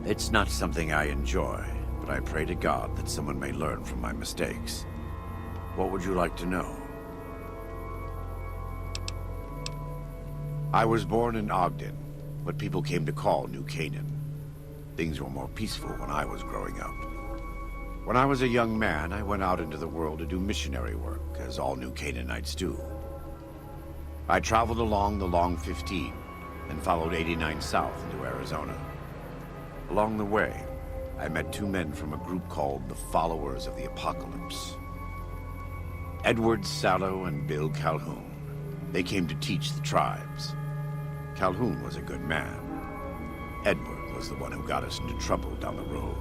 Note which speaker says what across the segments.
Speaker 1: It's not something I enjoy, but I pray to God that someone may learn from my mistakes. What would you like to know? I was born in Ogden, what people came to call New Canaan. Things were more peaceful when I was growing up. When I was a young man, I went out into the world to do missionary work, as all New Canaanites do. I traveled along the Long 15 and followed 89 south into Arizona. Along the way, I met two men from a group called the Followers of the Apocalypse. Edward Sallow and Bill Calhoun. They came to teach the tribes. Calhoun was a good man. Edward was the one who got us into trouble down the road.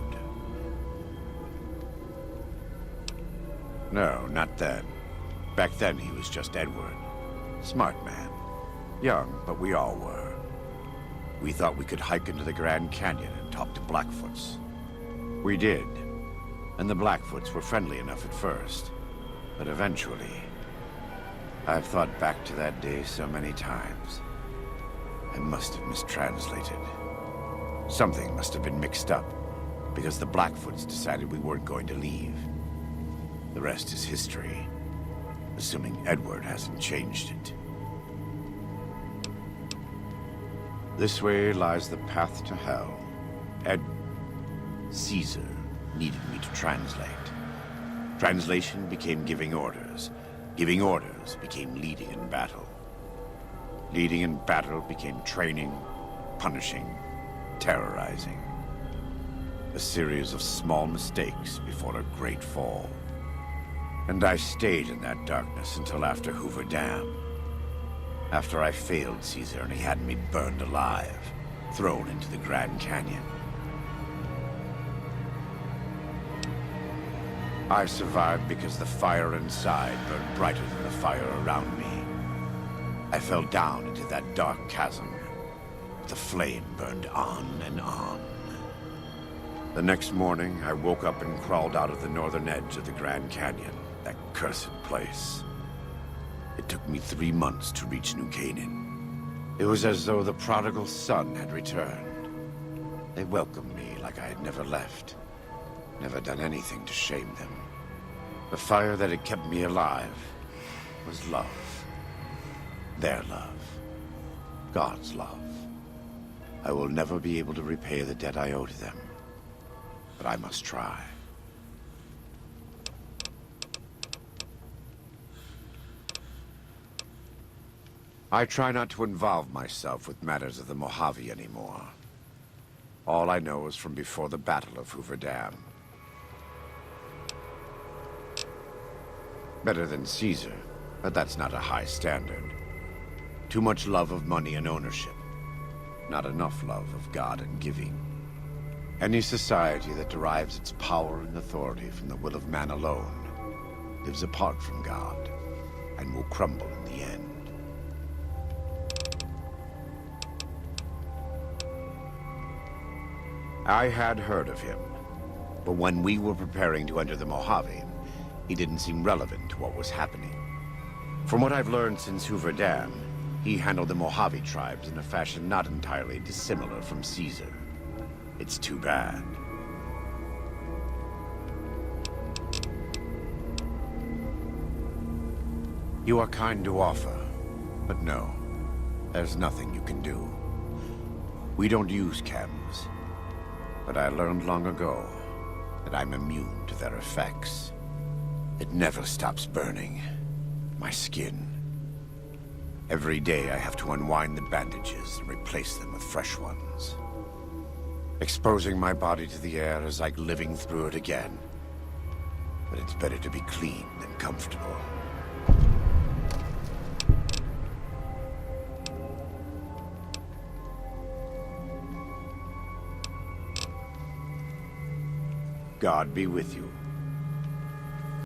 Speaker 1: No, not then. Back then he was just Edward. Smart man. Young, but we all were. We thought we could hike into the Grand Canyon and talk to Blackfoots. We did. And the Blackfoots were friendly enough at first. But eventually... I've thought back to that day so many times. I must have mistranslated. Something must have been mixed up, because the Blackfoots decided we weren't going to leave. The rest is history, assuming Edward hasn't changed it. This way lies the path to hell. Caesar needed me to translate. Translation became giving orders. Giving orders became leading in battle. Leading in battle became training, punishing, terrorizing. A series of small mistakes before a great fall. And I stayed in that darkness until after Hoover Dam. After I failed Caesar and he had me burned alive, thrown into the Grand Canyon. I survived because the fire inside burned brighter than the fire around me. I fell down into that dark chasm. The flame burned on and on. The next morning, I woke up and crawled out of the northern edge of the Grand Canyon. That cursed place. It took me 3 months to reach New Canaan. It was as though the prodigal son had returned. They welcomed me like I had never left. Never done anything to shame them. The fire that had kept me alive was love. Their love. God's love. I will never be able to repay the debt I owe to them. But I must try. I try not to involve myself with matters of the Mojave anymore. All I know is from before the Battle of Hoover Dam. Better than Caesar, but that's not a high standard. Too much love of money and ownership. Not enough love of God and giving. Any society that derives its power and authority from the will of man alone lives apart from God and will crumble in the end. I had heard of him, but when we were preparing to enter the Mojave, he didn't seem relevant to what was happening. From what I've learned since Hoover Dam, he handled the Mojave tribes in a fashion not entirely dissimilar from Caesar. It's too bad. You are kind to offer, but no, there's nothing you can do. We don't use chems. But I learned long ago that I'm immune to their effects. It never stops burning. My skin. Every day I have to unwind the bandages and replace them with fresh ones. Exposing my body to the air is like living through it again. But it's better to be clean than comfortable. God be with you.